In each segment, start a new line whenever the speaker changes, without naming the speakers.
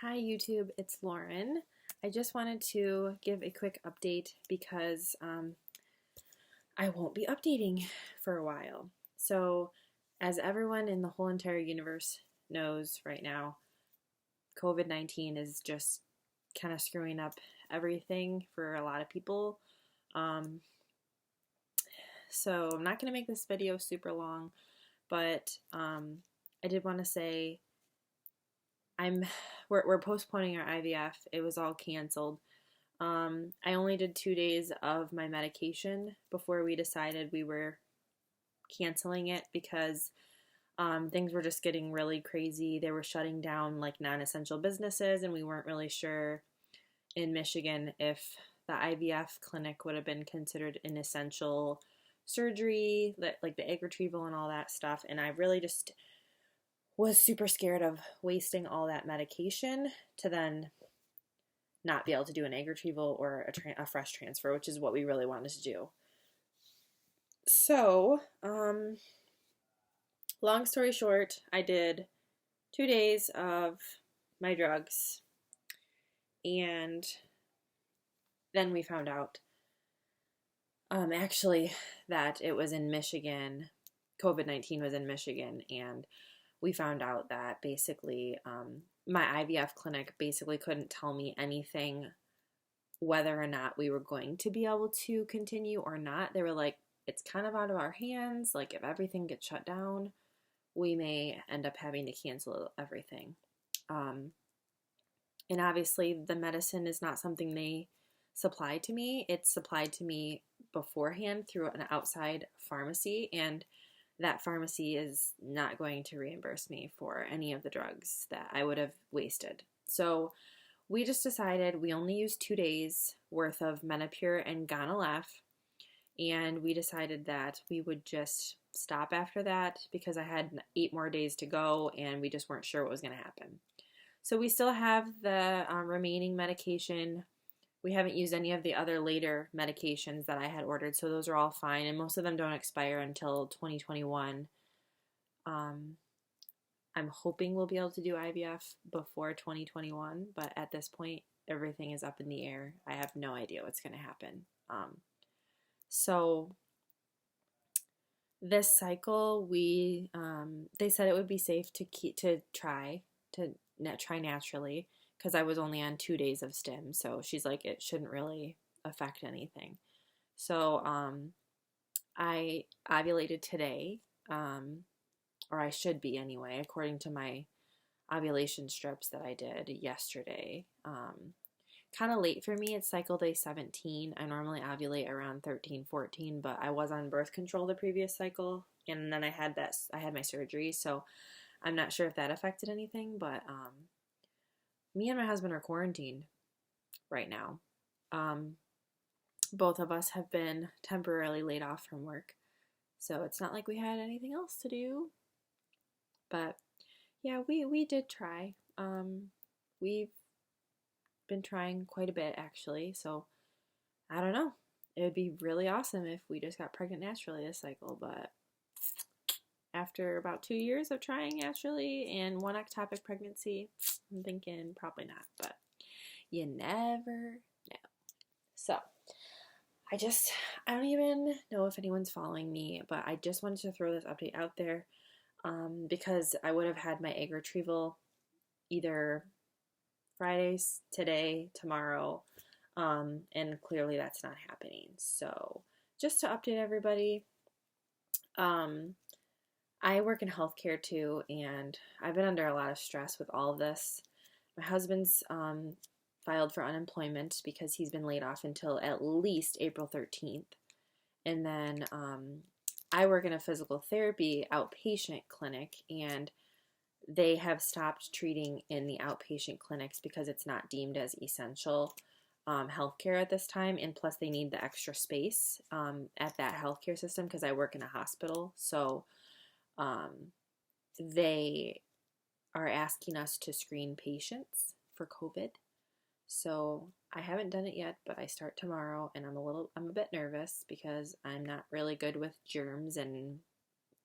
Hi YouTube, it's Lauren. I just wanted to give a quick update because I won't be updating for a while. So, as everyone in the whole entire universe knows right now, COVID-19 is just kind of screwing up everything for a lot of people. Um, so, I'm not going to make this video super long, but I did want to say I'm we're postponing our IVF. It was all canceled. I only did 2 days of my medication before we decided we were canceling it because things were just getting really crazy. They were shutting down like non-essential businesses, and we weren't really sure in Michigan if the IVF clinic would have been considered an essential surgery, like the egg retrieval and all that stuff. And I really just was super scared of wasting all that medication to then not be able to do an egg retrieval or a fresh transfer, which is what we really wanted to do. So, long story short, I did 2 days of my drugs, and then we found out actually that it was in Michigan. COVID-19 was in Michigan, and we found out that basically my IVF clinic basically couldn't tell me anything whether or not we were going to be able to continue or not. They were like, it's kind of out of our hands. Like, if everything gets shut down, we may end up having to cancel everything. And obviously, the medicine is not something they supply to me. It's supplied to me beforehand through an outside pharmacy, and that pharmacy is not going to reimburse me for any of the drugs that I would have wasted. So we just decided we only used 2 days worth of Menopur and Gonal-f, and we decided that we would just stop after that because I had 8 more days to go and we just weren't sure what was going to happen. So we still have the remaining medication. We haven't used any of the other later medications that I had ordered, so those are all fine, and most of them don't expire until 2021. I'm hoping we'll be able to do IVF before 2021, but at this point, everything is up in the air. I have no idea what's going to happen. So this cycle, they said it would be safe to try naturally, because I was only on 2 days of stim. So she's like, it shouldn't really affect anything. So I ovulated today, or I should be anyway, according to my ovulation strips that I did yesterday. Kind of late for me. It's cycle day 17. I normally ovulate around 13, 14, but I was on birth control the previous cycle, and then I had my surgery, so I'm not sure if that affected anything, but me and my husband are quarantined right now. Both of us have been temporarily laid off from work, so it's not like we had anything else to do. But yeah, we did try. We've been trying quite a bit, actually, so I don't know. It would be really awesome if we just got pregnant naturally this cycle, but after about 2 years of trying naturally and one ectopic pregnancy, I'm thinking probably not, but you never know. So I don't even know if anyone's following me, but I just wanted to throw this update out there because I would have had my egg retrieval either Fridays, today, tomorrow, and clearly that's not happening. So just to update everybody, I work in healthcare too, and I've been under a lot of stress with all of this. My husband's filed for unemployment because he's been laid off until at least April 13th. And then I work in a physical therapy outpatient clinic, and they have stopped treating in the outpatient clinics because it's not deemed as essential healthcare at this time, and plus they need the extra space at that healthcare system because I work in a hospital. So they are asking us to screen patients for COVID. So I haven't done it yet, but I start tomorrow, and I'm a bit nervous because I'm not really good with germs, and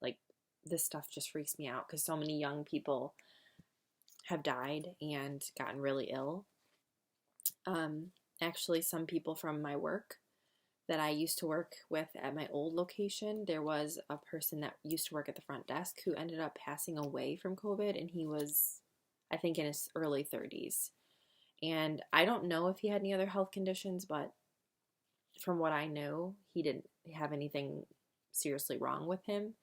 like this stuff just freaks me out because so many young people have died and gotten really ill. Actually, some people from my work that I used to work with at my old location, there was a person that used to work at the front desk who ended up passing away from COVID, and he was, I think, in his early 30s. And I don't know if he had any other health conditions, but from what I know, he didn't have anything seriously wrong with him.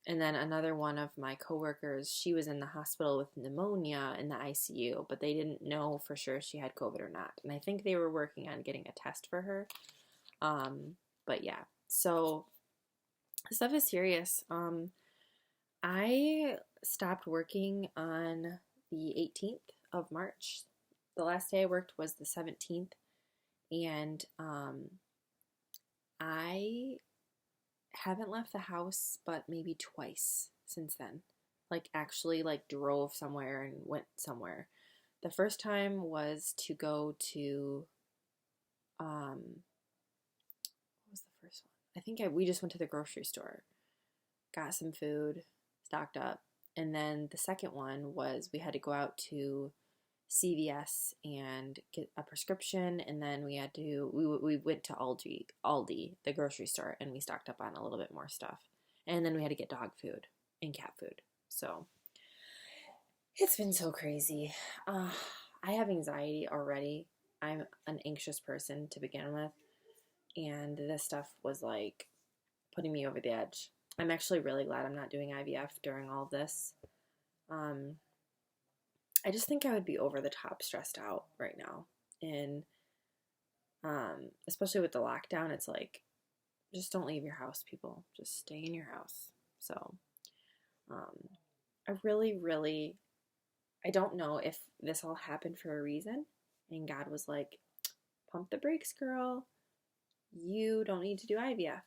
And then another one of my coworkers, she was in the hospital with pneumonia in the ICU, but they didn't know for sure if she had COVID or not. And I think they were working on getting a test for her. But yeah, so stuff is serious. I stopped working on the 18th of March. The last day I worked was the 17th. And I haven't left the house but maybe twice since then. Like actually like drove somewhere and went somewhere. The first time was to go to what was the first one? I think we just went to the grocery store, got some food, stocked up, and then the second one was we had to go out to CVS and get a prescription, and then we went to Aldi, the grocery store, and we stocked up on a little bit more stuff. And then we had to get dog food and cat food. So it's been so crazy. I have anxiety already. I'm an anxious person to begin with, and this stuff was like putting me over the edge. I'm actually really glad I'm not doing IVF during all this. I just think I would be over the top stressed out right now. And especially with the lockdown, it's like, just don't leave your house, people. Just stay in your house. So I really, I don't know if this all happened for a reason. And God was like, pump the brakes, girl. You don't need to do IVF.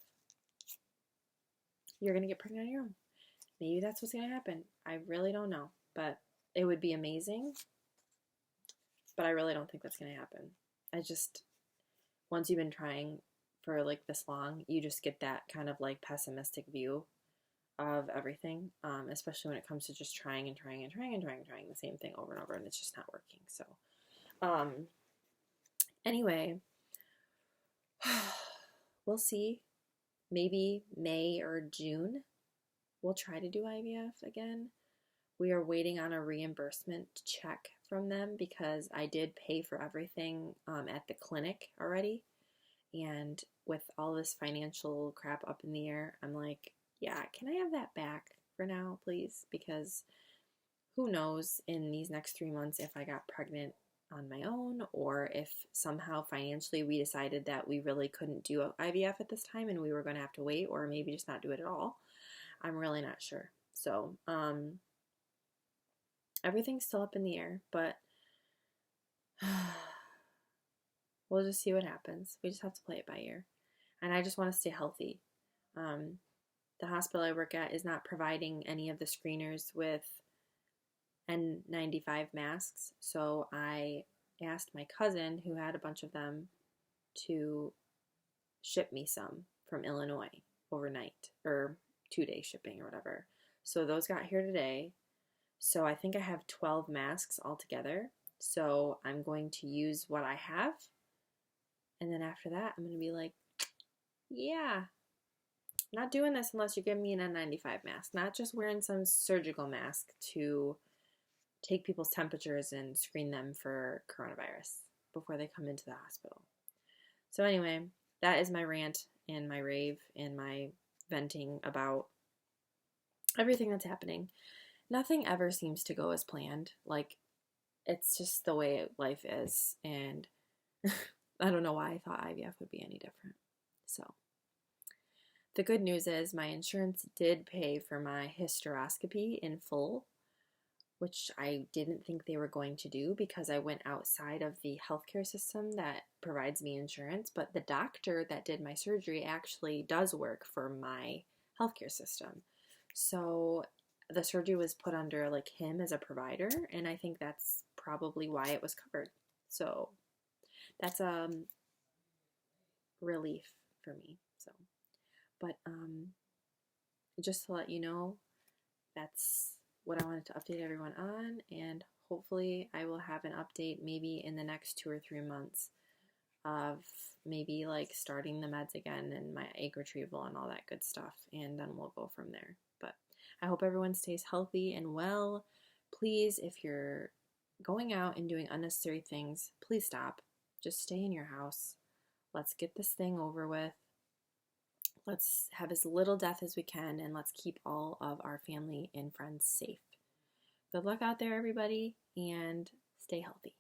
You're going to get pregnant on your own. Maybe that's what's going to happen. I really don't know. But it would be amazing, but I really don't think that's going to happen. Once you've been trying for like this long, you just get that kind of like pessimistic view of everything, especially when it comes to just trying the same thing over and over, and it's just not working. So, anyway, we'll see. Maybe May or June, we'll try to do IVF again. We are waiting on a reimbursement check from them because I did pay for everything at the clinic already. And with all this financial crap up in the air, I'm like, yeah, can I have that back for now, please? Because who knows in these next 3 months if I got pregnant on my own, or if somehow financially we decided that we really couldn't do IVF at this time and we were going to have to wait, or maybe just not do it at all. I'm really not sure. So, everything's still up in the air, but we'll just see what happens. We just have to play it by ear. And I just want to stay healthy. The hospital I work at is not providing any of the screeners with N95 masks, so I asked my cousin, who had a bunch of them, to ship me some from Illinois overnight, or 2-day shipping or whatever. So those got here today. So I think I have 12 masks altogether. So I'm going to use what I have. And then after that, I'm going to be like, yeah, not doing this unless you give me an N95 mask. Not just wearing some surgical mask to take people's temperatures and screen them for coronavirus before they come into the hospital. So anyway, that is my rant and my rave and my venting about everything that's happening. Nothing ever seems to go as planned. Like, it's just the way life is. And I don't know why I thought IVF would be any different. So, the good news is my insurance did pay for my hysteroscopy in full, which I didn't think they were going to do because I went outside of the healthcare system that provides me insurance. But the doctor that did my surgery actually does work for my healthcare system. So the surgery was put under like him as a provider, and I think that's probably why it was covered. So that's relief for me. So, but just to let you know, that's what I wanted to update everyone on, and hopefully I will have an update maybe in the next 2 or 3 months of maybe like starting the meds again and my egg retrieval and all that good stuff, and then we'll go from there. But I hope everyone stays healthy and well. Please, if you're going out and doing unnecessary things, please stop. Just stay in your house. Let's get this thing over with. Let's have as little death as we can, and let's keep all of our family and friends safe. Good luck out there, everybody, and stay healthy.